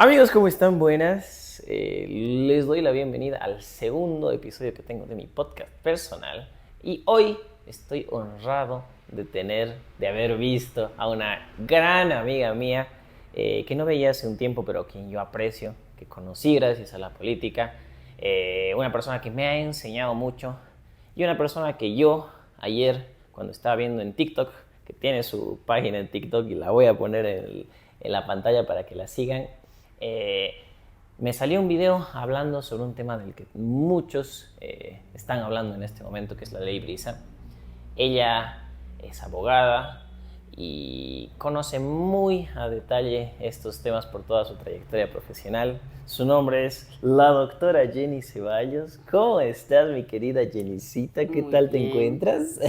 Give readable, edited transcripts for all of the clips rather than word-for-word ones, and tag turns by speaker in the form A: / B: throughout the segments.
A: Amigos, ¿cómo están? Buenas. Les doy la bienvenida al segundo episodio que tengo de mi podcast personal. Y hoy estoy honrado de haber visto a una gran amiga mía que no veía hace un tiempo, pero a quien yo aprecio, que conocí gracias a la política. Una persona que me ha enseñado mucho y una persona que yo ayer, cuando estaba viendo en TikTok, que tiene su página en TikTok y la voy a poner en la pantalla para que la sigan, eh, me salió un video hablando sobre un tema del que muchos están hablando en este momento, que es la ley Brisa. Ella es abogada y conoce muy a detalle estos temas por toda su trayectoria profesional. Su nombre es la doctora Jenny Ceballos. ¿Cómo estás, mi querida Jennycita? ¿Qué
B: Muy
A: tal te
B: bien,
A: encuentras?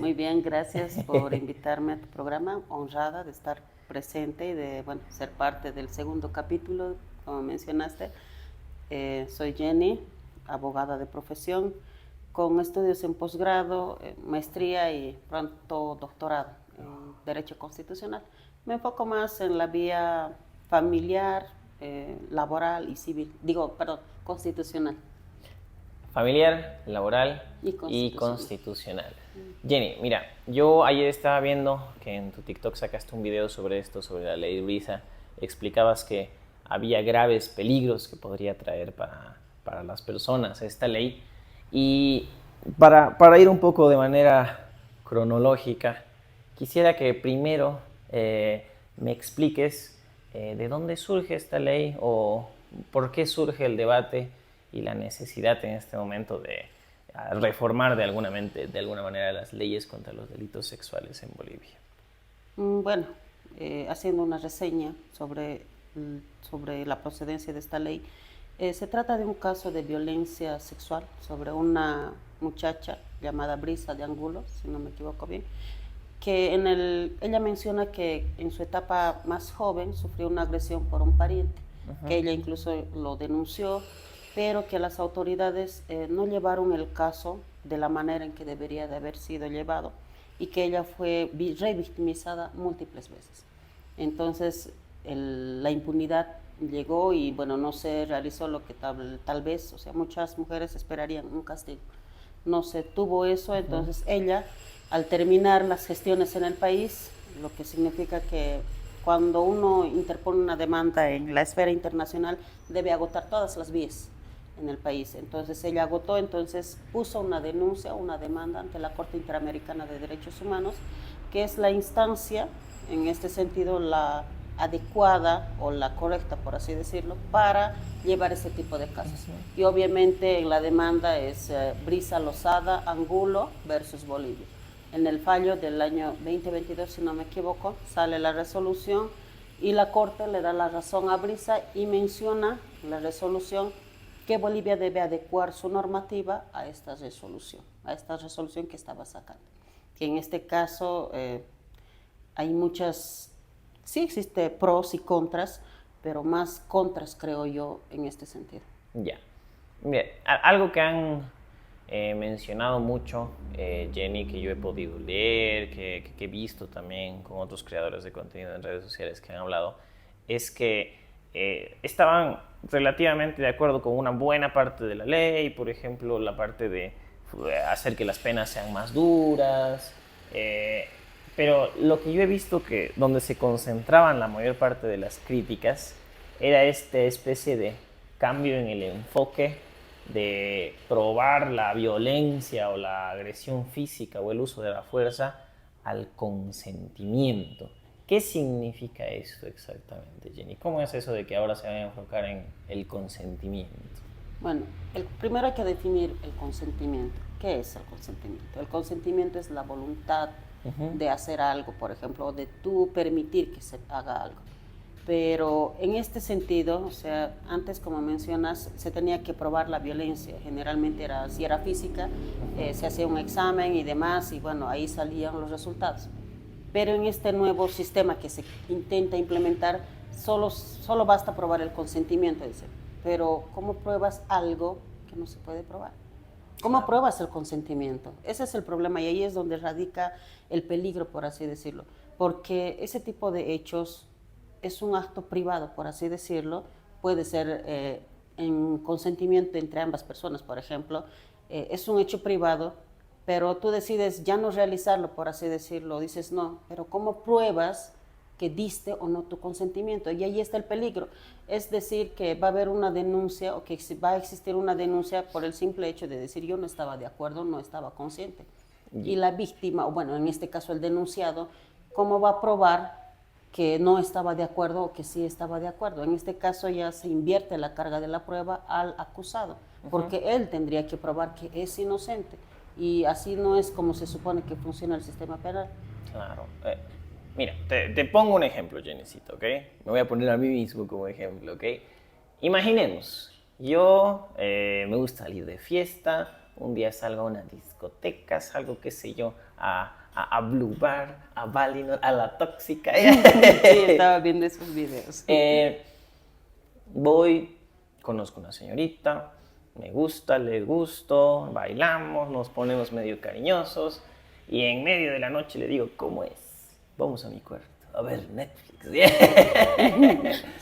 B: muy bien, gracias por invitarme a tu programa, honrada de estar presente y de, bueno, ser parte del segundo capítulo, como mencionaste. Soy Jenny, abogada de profesión, con estudios en posgrado, maestría y pronto doctorado en Derecho Constitucional. Me enfoco más en la vía familiar, laboral y civil, constitucional
A: Familiar, laboral
B: y
A: y
B: constitucional.
A: constitucional. Jenny, mira, yo ayer estaba viendo que en tu TikTok sacaste un video sobre esto, sobre la ley Brisa. Explicabas que había graves peligros que podría traer para las personas esta ley. Y para ir un poco de manera cronológica, quisiera que primero me expliques de dónde surge esta ley o por qué surge el debate y la necesidad en este momento de reformar de alguna manera las leyes contra los delitos sexuales en Bolivia.
B: Bueno, haciendo una reseña sobre la procedencia de esta ley, se trata de un caso de violencia sexual sobre una muchacha llamada Brisa de Angulo, si no me equivoco bien, que ella menciona que en su etapa más joven sufrió una agresión por un pariente, que ella incluso lo denunció, pero que las autoridades no llevaron el caso de la manera en que debería de haber sido llevado y que ella fue revictimizada múltiples veces. Entonces, la impunidad llegó y, bueno, no se realizó lo que tal vez, o sea, muchas mujeres esperarían un castigo. No se tuvo eso, entonces ella, al terminar las gestiones en el país, lo que significa que cuando uno interpone una demanda en la esfera internacional, debe agotar todas las vías en el país. Entonces ella agotó, entonces puso una denuncia, una demanda ante la Corte Interamericana de Derechos Humanos, que es la instancia, en este sentido, la adecuada o la correcta, por así decirlo, para llevar ese tipo de casos. Y obviamente en la demanda es Brisa Lozada Angulo versus Bolivia. En el fallo del año 2022, si no me equivoco, sale la resolución y la Corte le da la razón a Brisa y menciona la resolución que Bolivia debe adecuar su normativa a esta resolución que estaba sacando. Que en este caso hay muchas, sí existe pros y contras, pero más contras creo yo en este sentido.
A: Ya. Bien, algo que han mencionado mucho, Jenny, que yo he podido leer, que he visto también con otros creadores de contenido en redes sociales que han hablado, es que estaban relativamente de acuerdo con una buena parte de la ley, por ejemplo, la parte de hacer que las penas sean más duras, pero lo que yo he visto que donde se concentraban la mayor parte de las críticas era esta especie de cambio en el enfoque de probar la violencia o la agresión física o el uso de la fuerza al consentimiento. ¿Qué significa esto exactamente, Jenny? ¿Cómo es eso de que ahora se van a enfocar en el consentimiento?
B: Bueno, primero hay que definir el consentimiento. ¿Qué es el consentimiento? El consentimiento es la voluntad de hacer algo, por ejemplo, o de tú permitir que se haga algo. Pero en este sentido, o sea, antes como mencionas, se tenía que probar la violencia. Generalmente si era física, se hacía un examen y demás, y bueno, ahí salían los resultados. Pero en este nuevo sistema que se intenta implementar, solo basta probar el consentimiento, dice. Pero ¿cómo pruebas algo que no se puede probar? ¿Cómo pruebas el consentimiento? Ese es el problema y ahí es donde radica el peligro, por así decirlo. Porque ese tipo de hechos es un acto privado, por así decirlo, puede ser en consentimiento entre ambas personas, por ejemplo, es un hecho privado, pero tú decides ya no realizarlo, por así decirlo, dices no, pero ¿cómo pruebas que diste o no tu consentimiento? Y ahí está el peligro, es decir, que va a haber una denuncia o que va a existir una denuncia por el simple hecho de decir yo no estaba de acuerdo, no estaba consciente. Y la víctima, o bueno, en este caso el denunciado, ¿cómo va a probar que no estaba de acuerdo o que sí estaba de acuerdo? En este caso ya se invierte la carga de la prueba al acusado, porque él tendría que probar que es inocente, y así no es como se supone que funciona el sistema penal.
A: Claro. Mira, te pongo un ejemplo, Jennycita, ¿ok? Me voy a poner a mí mismo como ejemplo, ¿ok? Imaginemos, yo me gusta salir de fiesta, un día salgo a una discoteca, salgo, qué sé yo, a Blue Bar, a Valinor, a La Tóxica.
B: Sí, estaba viendo esos videos.
A: Voy, conozco una señorita, me gusta, le gusto, bailamos, nos ponemos medio cariñosos y en medio de la noche le digo, ¿cómo es? Vamos a mi cuarto a ver Netflix.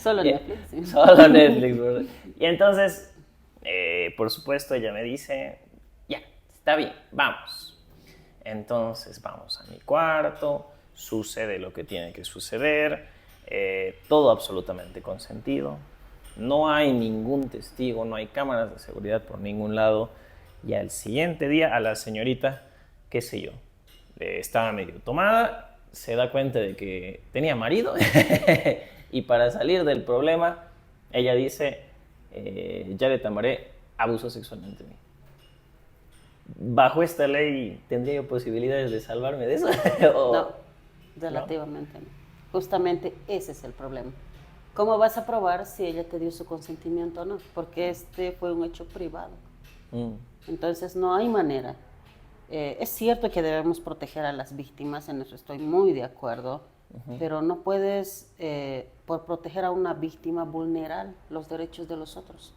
B: Solo Netflix. Sí.
A: Solo Netflix, ¿verdad? Y entonces, por supuesto, ella me dice, ya, está bien, vamos. Entonces vamos a mi cuarto, sucede lo que tiene que suceder, todo absolutamente consentido. No hay ningún testigo, no hay cámaras de seguridad por ningún lado. Y al siguiente día a la señorita, qué sé yo, estaba medio tomada, se da cuenta de que tenía marido y para salir del problema, ella dice, Yaret Amaré abusó sexualmente de mí. ¿Bajo esta ley tendría yo posibilidades de salvarme de eso?
B: No, relativamente no. Justamente ese es el problema. ¿Cómo vas a probar si ella te dio su consentimiento o no? Porque este fue un hecho privado. Entonces no hay manera. Es cierto que debemos proteger a las víctimas, en eso estoy muy de acuerdo, pero no puedes, por proteger a una víctima, vulnerar los derechos de los otros.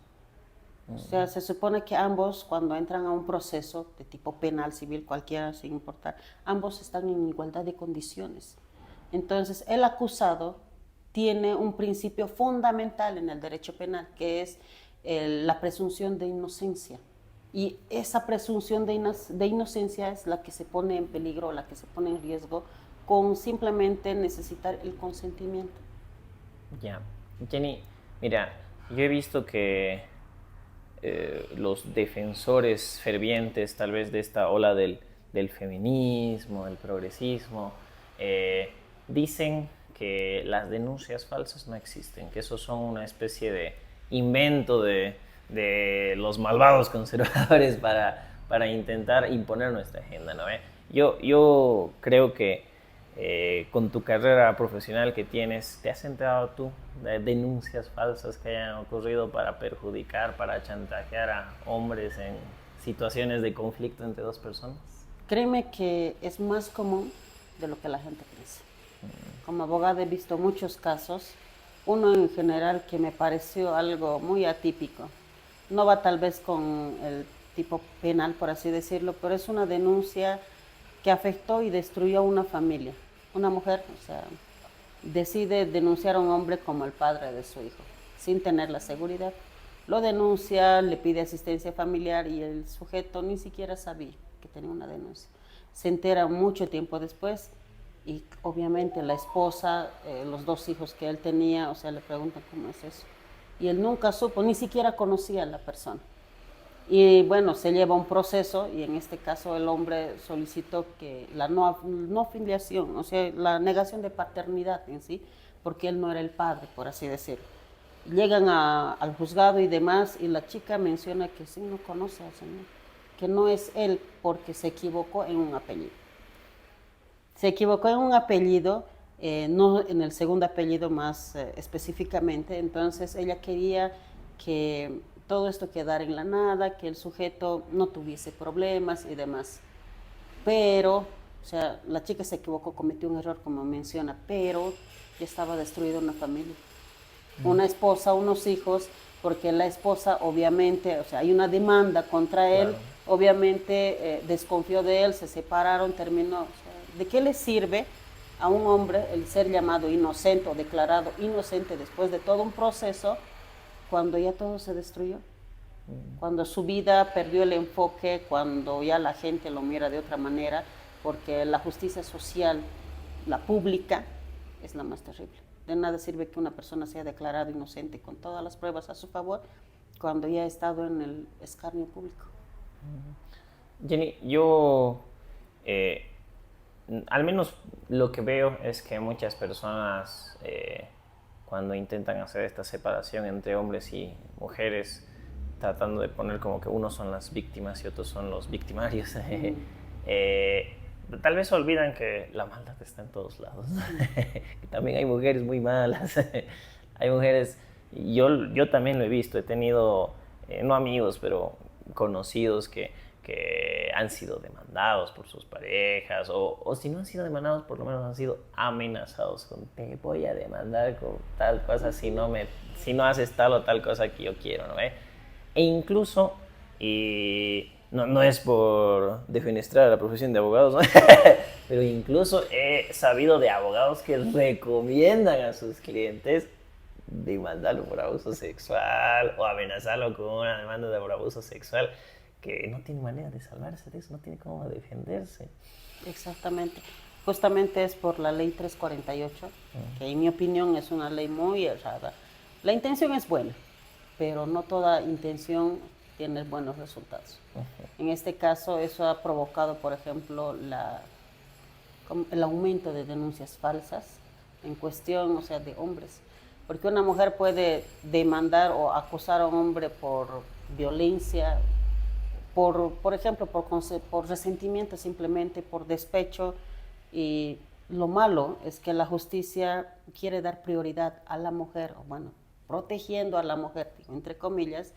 B: O sea, se supone que ambos, cuando entran a un proceso de tipo penal, civil, cualquiera, sin importar, ambos están en igualdad de condiciones. Entonces, el acusado tiene un principio fundamental en el derecho penal, que es la presunción de inocencia. Y esa presunción de inocencia es la que se pone en peligro, la que se pone en riesgo, con simplemente necesitar el consentimiento.
A: Ya. Jenny, mira, yo he visto que los defensores fervientes tal vez de esta ola del feminismo, del progresismo, dicen que las denuncias falsas no existen, que eso son una especie de invento de los malvados conservadores para intentar imponer nuestra agenda, ¿no? Yo creo que con tu carrera profesional que tienes, ¿te has enterado tú de denuncias falsas que hayan ocurrido para perjudicar, para chantajear a hombres en situaciones de conflicto entre dos personas?
B: Créeme que es más común de lo que la gente piensa. Como abogada he visto muchos casos, uno en general que me pareció algo muy atípico. No va tal vez con el tipo penal, por así decirlo, pero es una denuncia que afectó y destruyó a una familia. Una mujer, o sea, decide denunciar a un hombre como el padre de su hijo, sin tener la seguridad. Lo denuncia, le pide asistencia familiar y el sujeto ni siquiera sabía que tenía una denuncia. Se entera mucho tiempo después y obviamente la esposa, los dos hijos que él tenía, o sea, le preguntan cómo es eso. Y él nunca supo, ni siquiera conocía a la persona. Y bueno, se lleva un proceso y en este caso el hombre solicitó que la no filiación, o sea, la negación de paternidad en sí, porque él no era el padre, por así decirlo. Llegan al juzgado y demás y la chica menciona que sí, no conoce al señor, que no es él porque se equivocó en un apellido. Se equivocó en un apellido, no en el segundo apellido más específicamente, entonces ella quería que todo esto quedara en la nada, que el sujeto no tuviese problemas y demás. Pero, o sea, la chica se equivocó, cometió un error como menciona, pero ya estaba destruida una familia. Una esposa, unos hijos, porque la esposa obviamente, o sea, hay una demanda contra él, claro. Obviamente desconfió de él, se separaron, terminó. O sea, ¿de qué le sirve a un hombre el ser llamado inocente o declarado inocente después de todo un proceso cuando ya todo se destruyó, cuando su vida perdió el enfoque, cuando ya la gente lo mira de otra manera, porque la justicia social, la pública, es la más terrible. De nada sirve que una persona sea declarada inocente con todas las pruebas a su favor cuando ya ha estado en el escarnio público.
A: Jenny, yo al menos lo que veo es que muchas personas cuando intentan hacer esta separación entre hombres y mujeres, tratando de poner como que unos son las víctimas y otros son los victimarios, tal vez olvidan que la maldad está en todos lados. Que también hay mujeres muy malas. Hay mujeres, yo también lo he visto, he tenido, no amigos, pero conocidos que han sido demandados por sus parejas, o si no han sido demandados, por lo menos han sido amenazados con te voy a demandar con tal cosa si no haces tal o tal cosa que yo quiero, ¿no? E incluso, y no es por defenestrar a la profesión de abogados, ¿no? Pero incluso he sabido de abogados que recomiendan a sus clientes demandarlo por abuso sexual o amenazarlo con una demanda de por abuso sexual, que no tiene manera de salvarse de eso, no tiene cómo defenderse.
B: Exactamente. Justamente es por la ley 348, que en mi opinión es una ley muy errada. La intención es buena, pero no toda intención tiene buenos resultados. En este caso, eso ha provocado, por ejemplo, el aumento de denuncias falsas en cuestión, o sea, de hombres. Porque una mujer puede demandar o acusar a un hombre por violencia, por ejemplo, por resentimiento simplemente, por despecho, y lo malo es que la justicia quiere dar prioridad a la mujer, o bueno, protegiendo a la mujer, entre comillas,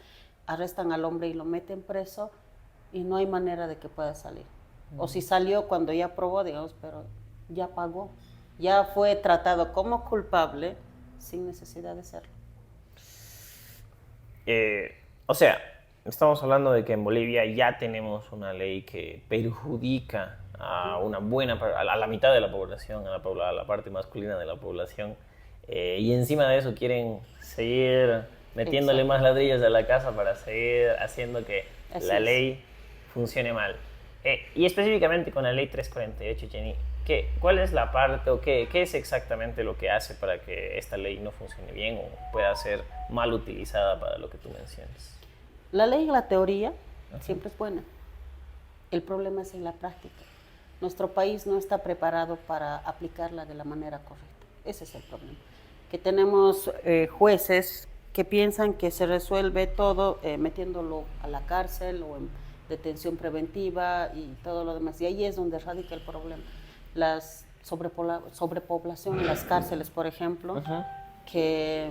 B: arrestan al hombre y lo meten preso y no hay manera de que pueda salir. O si salió cuando ya probó, digamos, pero ya pagó, ya fue tratado como culpable sin necesidad de serlo.
A: O sea, estamos hablando de que en Bolivia ya tenemos una ley que perjudica a una buena, a la mitad de la población, a la parte masculina de la población, y encima de eso quieren seguir metiéndole más ladrillos a la casa para seguir haciendo que la ley funcione mal. Y específicamente con la ley 348, Jenny, ¿cuál es la parte o qué es exactamente lo que hace para que esta ley no funcione bien o pueda ser mal utilizada para lo que tú mencionas?
B: La ley en la teoría siempre es buena. El problema es en la práctica. Nuestro país no está preparado para aplicarla de la manera correcta. Ese es el problema. Que tenemos jueces que piensan que se resuelve todo metiéndolo a la cárcel o en detención preventiva y todo lo demás. Y ahí es donde radica el problema. La sobrepoblación en las cárceles, por ejemplo, que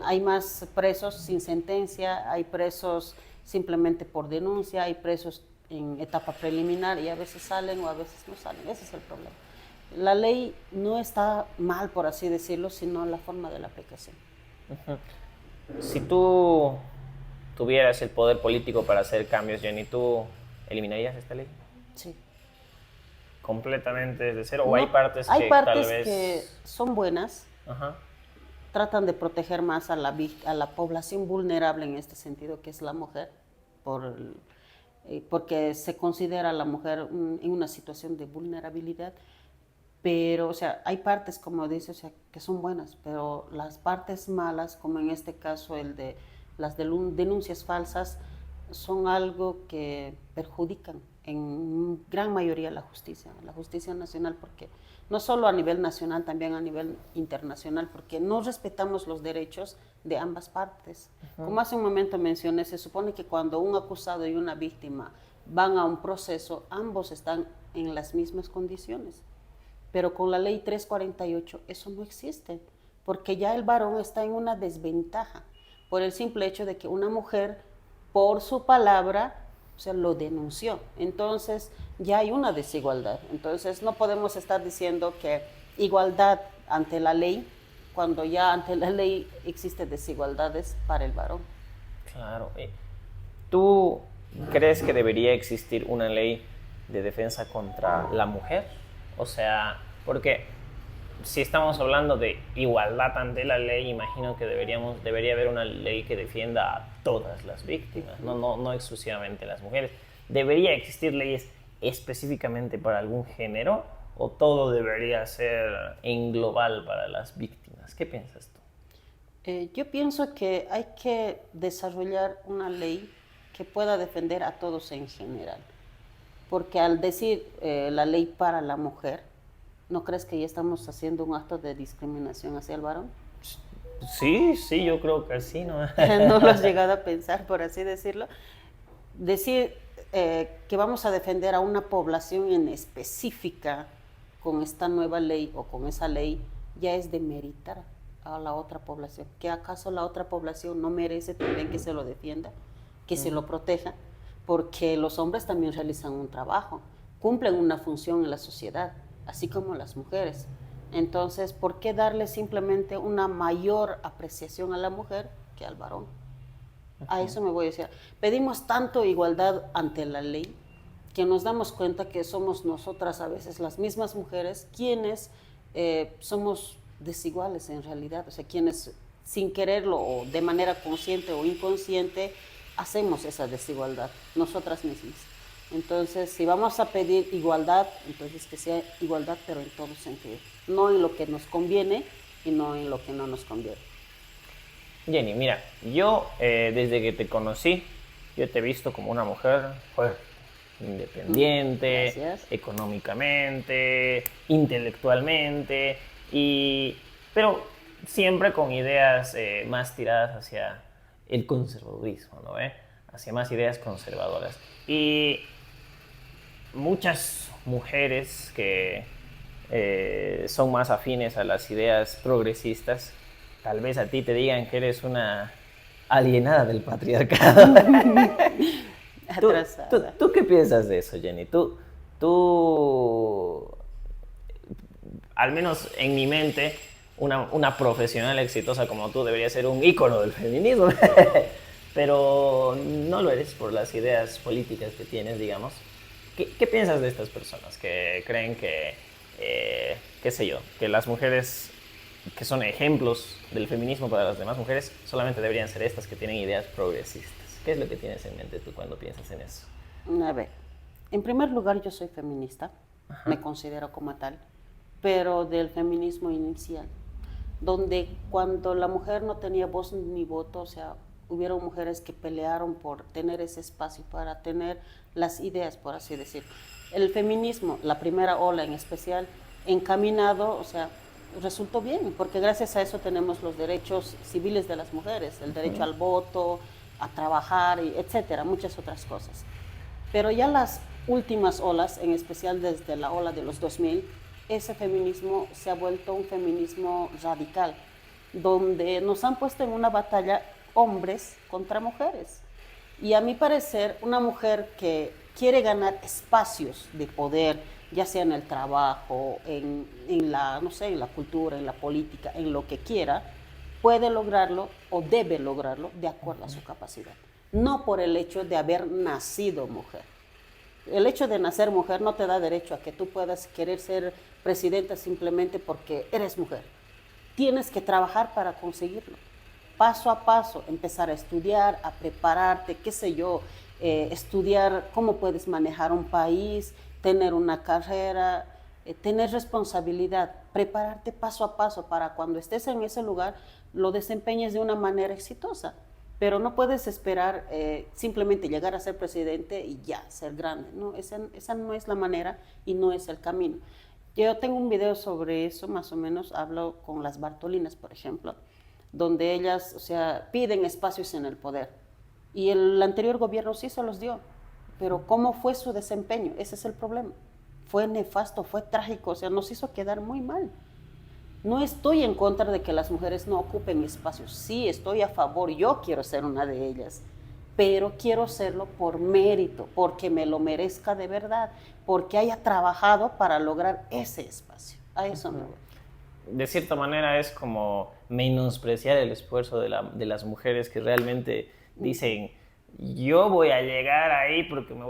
B: hay más presos sin sentencia, hay presos simplemente por denuncia, hay presos en etapa preliminar y a veces salen o a veces no salen. Ese es el problema. La ley no está mal, por así decirlo, sino la forma de la aplicación.
A: Si tú tuvieras el poder político para hacer cambios, Jenny, ¿tú eliminarías esta ley?
B: Sí.
A: ¿Completamente desde cero?
B: No,
A: ¿O hay partes
B: que
A: tal vez
B: que son buenas? Tratan de proteger más a la población vulnerable en este sentido, que es la mujer, porque se considera a la mujer en una situación de vulnerabilidad. Pero, o sea, hay partes, como dice, o sea, que son buenas, pero las partes malas, como en este caso el de las denuncias falsas, son algo que perjudican en gran mayoría la justicia nacional, porque no solo a nivel nacional, también a nivel internacional, porque no respetamos los derechos de ambas partes. Como hace un momento mencioné, se supone que cuando un acusado y una víctima van a un proceso, ambos están en las mismas condiciones. Pero con la ley 348 eso no existe, porque ya el varón está en una desventaja por el simple hecho de que una mujer, por su palabra, o sea, lo denunció. Entonces ya hay una desigualdad. Entonces no podemos estar diciendo que igualdad ante la ley, cuando ya ante la ley existen desigualdades para el varón.
A: Claro. ¿Tú crees que debería existir una ley de defensa contra la mujer? O sea, porque si estamos hablando de igualdad ante la ley, imagino que debería haber una ley que defienda a todas las víctimas, no exclusivamente a las mujeres. ¿Debería existir leyes específicamente para algún género o todo debería ser en global para las víctimas? ¿Qué piensas tú?
B: Yo pienso que hay que desarrollar una ley que pueda defender a todos en general, porque al decir la ley para la mujer, ¿no crees que ya estamos haciendo un acto de discriminación hacia el varón?
A: Sí, yo creo que sí, ¿no?
B: ¿No lo has llegado a pensar, por así decirlo? Decir que vamos a defender a una población en específica con esta nueva ley o con esa ley ya es demeritar a la otra población. ¿Que acaso la otra población no merece también que se lo defienda, que se lo proteja? Porque los hombres también realizan un trabajo, cumplen una función en la sociedad, así como las mujeres. Entonces, ¿por qué darle simplemente una mayor apreciación a la mujer que al varón? A eso me voy a decir. Pedimos tanto igualdad ante la ley que nos damos cuenta que somos nosotras a veces las mismas mujeres quienes somos desiguales en realidad, o sea, quienes sin quererlo o de manera consciente o inconsciente hacemos esa desigualdad, nosotras mismas. Entonces, si vamos a pedir igualdad, entonces que sea igualdad, pero en todo sentido, no en lo que nos conviene y no en lo que no nos conviene.
A: Jenny, mira, yo desde que te conocí, yo te he visto como una mujer fuerte, independiente,
B: Gracias.
A: económicamente, intelectualmente, pero siempre con ideas más tiradas hacia el conservadurismo, ¿no? Hacia más ideas conservadoras. Y muchas mujeres que son más afines a las ideas progresistas, tal vez a ti te digan que eres una alienada del patriarcado. ¿Tú qué piensas de eso, Jenny? Tú, al menos en mi mente, una profesional exitosa como tú debería ser un ícono del feminismo, pero no lo eres por las ideas políticas que tienes, digamos. ¿Qué piensas de estas personas que creen que, qué sé yo, que las mujeres que son ejemplos del feminismo para las demás mujeres solamente deberían ser estas que tienen ideas progresistas? ¿Qué es lo que tienes en mente tú cuando piensas en eso?
B: A ver, en primer lugar yo soy feminista, me considero como tal, pero del feminismo inicial, donde cuando la mujer no tenía voz ni voto, o sea, hubieron mujeres que pelearon por tener ese espacio, para tener las ideas, por así decir. El feminismo, la primera ola en especial, encaminado, o sea, resultó bien, porque gracias a eso tenemos los derechos civiles de las mujeres, el derecho al voto, a trabajar, etcétera, muchas otras cosas. Pero ya las últimas olas, en especial desde la ola de los 2000, ese feminismo se ha vuelto un feminismo radical, donde nos han puesto en una batalla hombres contra mujeres. Y a mi parecer, una mujer que quiere ganar espacios de poder, ya sea en el trabajo, en la, no sé, en la cultura, en la política, en lo que quiera, puede lograrlo o debe lograrlo de acuerdo a su capacidad. No por el hecho de haber nacido mujer. El hecho de nacer mujer no te da derecho a que tú puedas querer ser presidenta simplemente porque eres mujer. Tienes que trabajar para conseguirlo. Paso a paso, empezar a estudiar, a prepararte, qué sé yo, estudiar cómo puedes manejar un país, tener una carrera, tener responsabilidad, prepararte paso a paso para cuando estés en ese lugar lo desempeñes de una manera exitosa. Pero no puedes esperar simplemente llegar a ser presidente y ya, ser grande. No, esa no es la manera y no es el camino. Yo tengo un video sobre eso, más o menos, hablo con las Bartolinas, por ejemplo, donde ellas, o sea, piden espacios en el poder. Y el anterior gobierno sí se los dio, pero ¿cómo fue su desempeño? Ese es el problema. Fue nefasto, fue trágico, o sea, nos hizo quedar muy mal. No estoy en contra de que las mujeres no ocupen espacios, sí, estoy a favor, yo quiero ser una de ellas, pero quiero hacerlo por mérito, porque me lo merezca de verdad, porque haya trabajado para lograr ese espacio. A eso me voy.
A: De cierta manera es como menospreciar el esfuerzo de las mujeres que realmente dicen, yo voy a llegar ahí porque me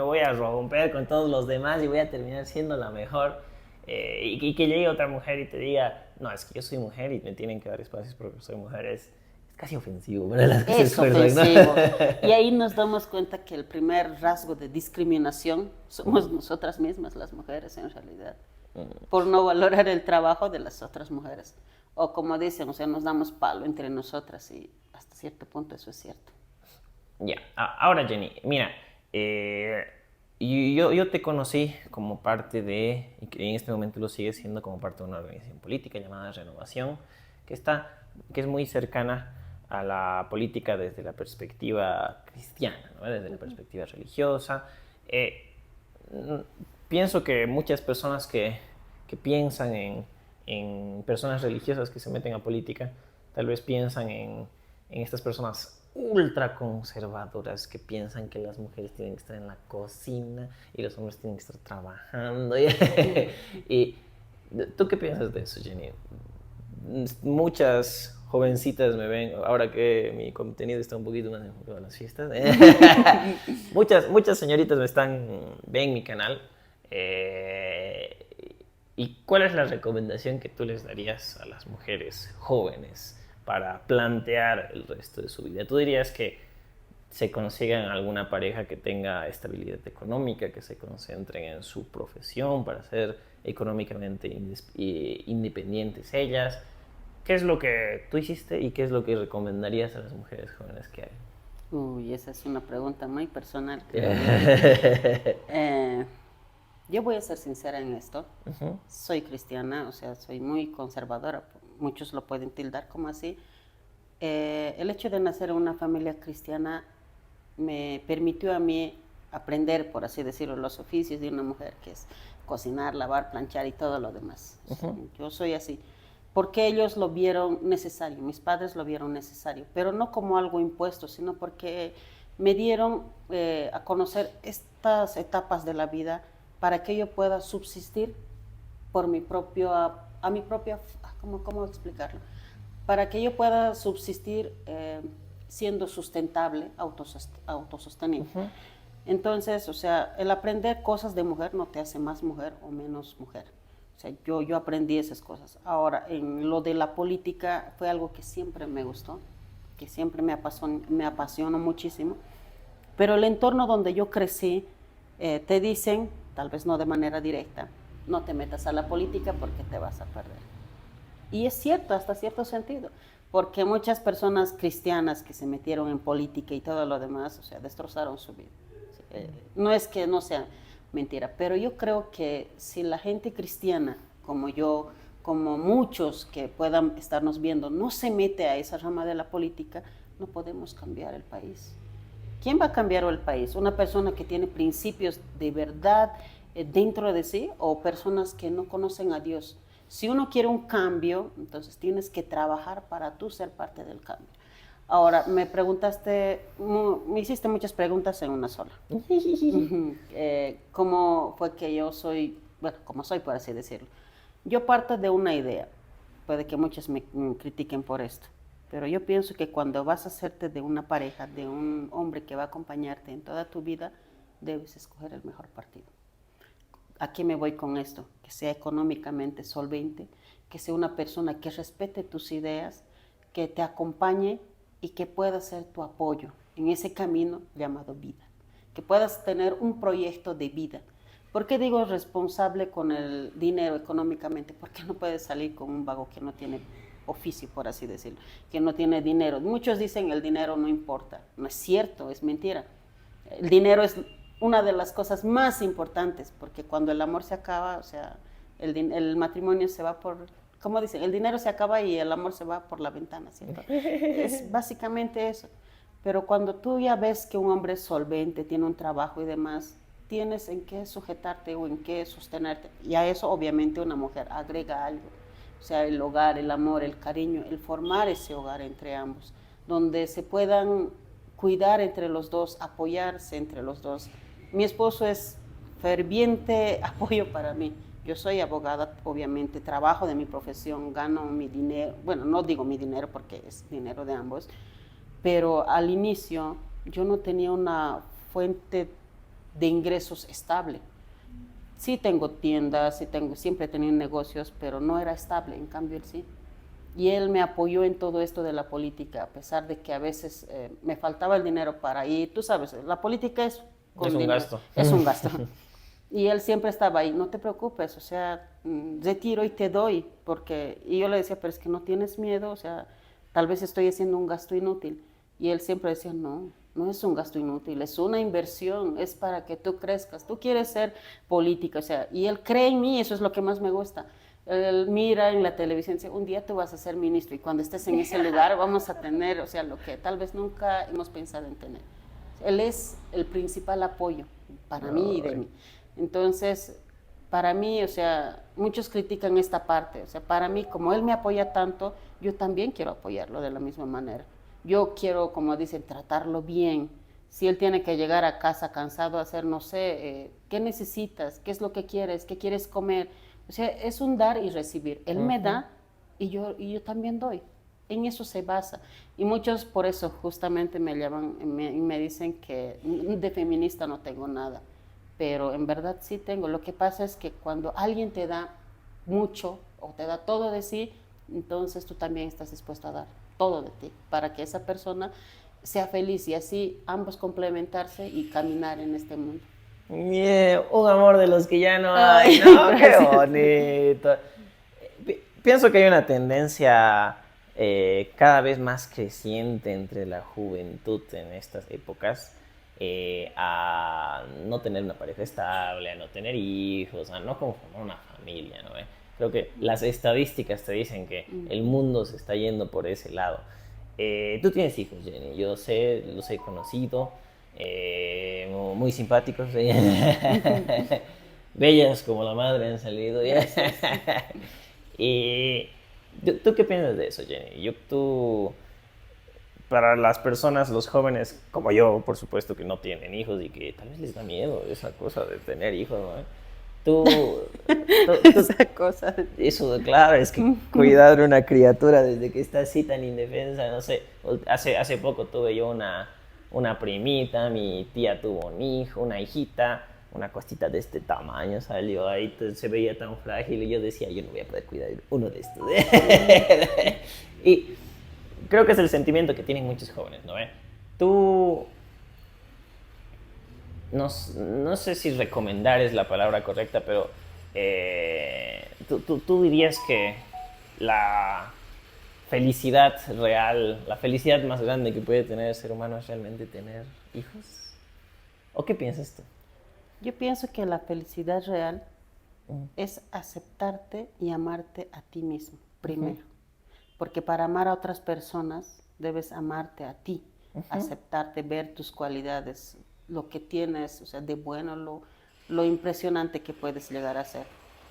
A: voy a romper con todos los demás y voy a terminar siendo la mejor. y que llegue otra mujer y te diga, no, es que yo soy mujer y me tienen que dar espacios porque soy mujer, es casi ofensivo para las que se
B: Es
A: esfuerzan,
B: ofensivo.
A: ¿no?
B: Y ahí nos damos cuenta que el primer rasgo de discriminación somos nosotras mismas, las mujeres, en realidad, por no valorar el trabajo de las otras mujeres. O como dicen, o sea, nos damos palo entre nosotras y hasta cierto punto eso es cierto.
A: Ya, ahora Jenny, mira, yo te conocí como parte de, y que en este momento lo sigues siendo como parte de una organización política llamada Renovación, que es muy cercana a la política desde la perspectiva cristiana, ¿no? Desde la perspectiva religiosa. Pienso que muchas personas que piensan en personas religiosas que se meten a política, tal vez piensan en estas personas ultra conservadoras que piensan que las mujeres tienen que estar en la cocina y los hombres tienen que estar trabajando. Y ¿tú qué piensas de eso, Jenny? Muchas jovencitas me ven, ahora que mi contenido está un poquito más enfocado a las fiestas, muchas señoritas ven mi canal. ¿Y cuál es la recomendación que tú les darías a las mujeres jóvenes para plantear el resto de su vida? ¿Tú dirías que se consigan alguna pareja que tenga estabilidad económica, que se concentren en su profesión para ser económicamente independientes ellas? ¿Qué es lo que tú hiciste y qué es lo que recomendarías a las mujeres jóvenes que hagan?
B: Uy, esa es una pregunta muy personal, creo yo. Yo voy a ser sincera en esto. Soy cristiana, o sea, soy muy conservadora. Muchos lo pueden tildar como así. El hecho de nacer en una familia cristiana me permitió a mí aprender, por así decirlo, los oficios de una mujer, que es cocinar, lavar, planchar y todo lo demás. Yo soy así. Porque ellos lo vieron necesario, mis padres lo vieron necesario, pero no como algo impuesto, sino porque me dieron a conocer estas etapas de la vida para que yo pueda subsistir por mi propio, ¿cómo explicarlo? Para que yo pueda subsistir siendo sustentable, autosostenible. Entonces, o sea, el aprender cosas de mujer no te hace más mujer o menos mujer. O sea, yo aprendí esas cosas. Ahora, en lo de la política fue algo que siempre me gustó, que siempre me apasionó muchísimo. Pero el entorno donde yo crecí, te dicen, tal vez no de manera directa, no te metas a la política porque te vas a perder. Y es cierto, hasta cierto sentido, porque muchas personas cristianas que se metieron en política y todo lo demás, o sea, destrozaron su vida. No es que no sea mentira, pero yo creo que si la gente cristiana, como yo, como muchos que puedan estarnos viendo, no se mete a esa rama de la política, no podemos cambiar el país. ¿Quién va a cambiar el país? ¿Una persona que tiene principios de verdad dentro de sí o personas que no conocen a Dios? Si uno quiere un cambio, entonces tienes que trabajar para tú ser parte del cambio. Ahora, me hiciste muchas preguntas en una sola. ¿Cómo fue que yo soy, bueno, como soy, por así decirlo? Yo parto de una idea, puede que muchos me critiquen por esto, pero yo pienso que cuando vas a hacerte de una pareja, de un hombre que va a acompañarte en toda tu vida, debes escoger el mejor partido. ¿A qué me voy con esto? Que sea económicamente solvente, que sea una persona que respete tus ideas, que te acompañe y que pueda ser tu apoyo en ese camino llamado vida. Que puedas tener un proyecto de vida. ¿Por qué digo responsable con el dinero económicamente? Porque no puedes salir con un vago que no tiene oficio, por así decirlo, que no tiene dinero. Muchos dicen el dinero no importa. No es cierto, es mentira. El dinero es una de las cosas más importantes, porque cuando el amor se acaba, o sea, el matrimonio se va por, ¿cómo dicen? El dinero se acaba y el amor se va por la ventana, ¿cierto? Es básicamente eso. Pero cuando tú ya ves que un hombre es solvente, tiene un trabajo y demás, tienes en qué sujetarte o en qué sostenerte. Y a eso obviamente una mujer agrega algo. O sea, el hogar, el amor, el cariño, el formar ese hogar entre ambos, donde se puedan cuidar entre los dos, apoyarse entre los dos. Mi esposo es ferviente apoyo para mí. Yo soy abogada, obviamente, trabajo de mi profesión, gano mi dinero, bueno, no digo mi dinero porque es dinero de ambos, pero al inicio yo no tenía una fuente de ingresos estable. Sí tengo tiendas, siempre he tenido negocios, pero no era estable, en cambio él sí. Y él me apoyó en todo esto de la política, a pesar de que a veces me faltaba el dinero para ir. Tú sabes, la política es con
A: Es un
B: dinero,
A: gasto.
B: es un gasto. Y él siempre estaba ahí, no te preocupes, o sea, retiro y te doy, y yo le decía, pero es que no tienes miedo, o sea, tal vez estoy haciendo un gasto inútil. Y él siempre decía, no, no es un gasto inútil, es una inversión, es para que tú crezcas, tú quieres ser política, o sea, y él cree en mí, eso es lo que más me gusta. Él mira en la televisión y dice, un día tú vas a ser ministro y cuando estés en ese lugar vamos a tener, o sea, lo que tal vez nunca hemos pensado en tener. Él es el principal apoyo para mí y de mí. Entonces, para mí, o sea, muchos critican esta parte, o sea, para mí, como él me apoya tanto, yo también quiero apoyarlo de la misma manera. Yo quiero, como dicen, tratarlo bien. Si él tiene que llegar a casa cansado a hacer, no sé, ¿qué necesitas? ¿Qué es lo que quieres? ¿Qué quieres comer? O sea, es un dar y recibir. Él me da y yo también doy. En eso se basa. Y muchos por eso justamente me llaman y me dicen que de feminista no tengo nada. Pero en verdad sí tengo. Lo que pasa es que cuando alguien te da mucho o te da todo de sí, entonces tú también estás dispuesto a dar todo de ti para que esa persona sea feliz y así ambos complementarse y caminar en este mundo.
A: Yeah, un amor de los que ya no hay,
B: Ay,
A: ¿no? Qué
B: gracias.
A: bonito. Pienso que hay una tendencia cada vez más creciente entre la juventud en estas épocas a no tener una pareja estable, a no tener hijos, a no conformar una familia, ¿no? Creo que las estadísticas te dicen que el mundo se está yendo por ese lado. Tú tienes hijos, Jenny, yo sé, los he conocido, muy simpáticos, bellas como la madre han salido.
B: Gracias.
A: ¿Y tú qué piensas de eso, Jenny? Para las personas, los jóvenes como yo, por supuesto, que no tienen hijos y que tal vez les da miedo esa cosa de tener hijos, ¿no? Tú,
B: Esa cosa.
A: eso, claro, es que cuidar una criatura desde que está así tan indefensa, no sé, hace poco tuve yo una primita, mi tía tuvo un hijo, una hijita, una cosita de este tamaño salió ahí, se veía tan frágil y yo decía, yo no voy a poder cuidar uno de estos. Y creo que es el sentimiento que tienen muchos jóvenes, ¿no? Tú, no sé si recomendar es la palabra correcta, pero tú dirías que la felicidad real, la felicidad más grande que puede tener el ser humano es realmente tener hijos. ¿O qué piensas tú?
B: Yo pienso que la felicidad real es aceptarte y amarte a ti mismo primero. Porque para amar a otras personas debes amarte a ti, aceptarte, ver tus cualidades, lo que tienes, o sea, de bueno, lo impresionante que puedes llegar a ser.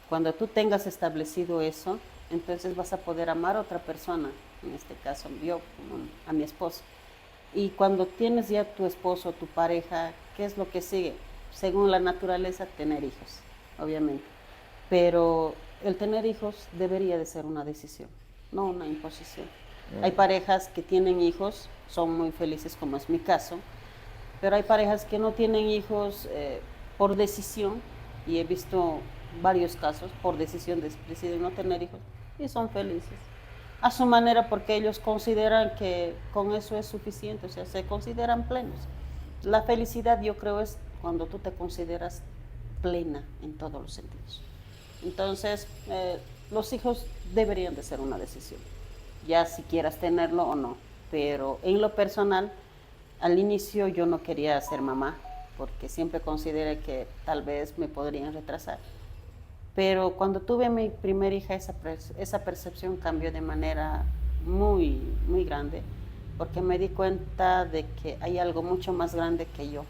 B: Cuando tú tengas establecido eso, entonces vas a poder amar a otra persona, en este caso yo, a mi esposo. Y cuando tienes ya tu esposo, tu pareja, ¿qué es lo que sigue? Según la naturaleza, tener hijos, obviamente. Pero el tener hijos debería de ser una decisión, no una imposición. Hay parejas que tienen hijos, son muy felices, como es mi caso, pero hay parejas que no tienen hijos por decisión, y he visto varios casos, por decisión deciden no tener hijos y son felices a su manera porque ellos consideran que con eso es suficiente, o sea, se consideran plenos. La felicidad yo creo es cuando tú te consideras plena en todos los sentidos. Entonces, los hijos deberían de ser una decisión, ya si quieras tenerlo o no, pero en lo personal, al inicio yo no quería ser mamá porque siempre consideré que tal vez me podrían retrasar. Pero cuando tuve a mi primera hija, esa percepción cambió de manera muy, muy grande, porque me di cuenta de que hay algo mucho más grande que yo,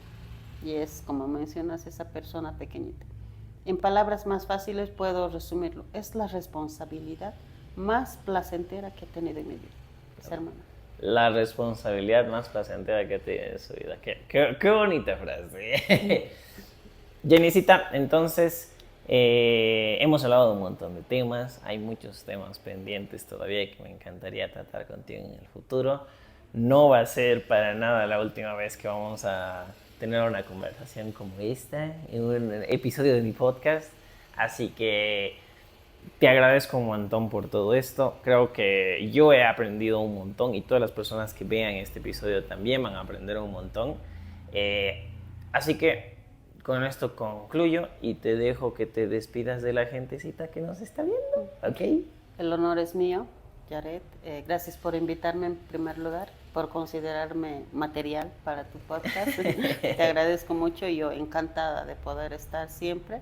B: y es, como mencionas, esa persona pequeñita. En palabras más fáciles puedo resumirlo, es la responsabilidad más placentera que he tenido en mi vida, ser mamá.
A: La responsabilidad más placentera que tiene en su vida. Qué bonita frase. Jenicita, entonces hemos hablado de un montón de temas, hay muchos temas pendientes todavía que me encantaría tratar contigo en el futuro. No va a ser para nada la última vez que vamos a tener una conversación como esta en un episodio de mi podcast. Así que te agradezco un montón por todo esto. Creo que yo he aprendido un montón y todas las personas que vean este episodio también van a aprender un montón. Así que con esto concluyo y te dejo que te despidas de la gentecita que nos está viendo, ¿ok?
B: El honor es mío, Yaret. Gracias por invitarme en primer lugar, por considerarme material para tu podcast. Te agradezco mucho y yo encantada de poder estar siempre.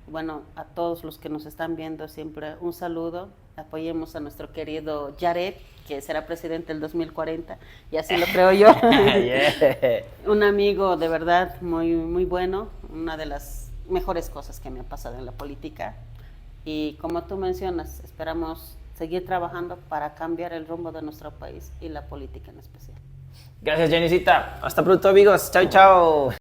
B: Bueno, a todos los que nos están viendo siempre un saludo. Apoyemos a nuestro querido Yaret, que será presidente del 2040, y así lo creo yo.
A: Yeah.
B: Un amigo de verdad muy, muy bueno, una de las mejores cosas que me ha pasado en la política. Y como tú mencionas, esperamos seguir trabajando para cambiar el rumbo de nuestro país y la política en especial.
A: Gracias, Jennycita. Hasta pronto, amigos. Chao, chao.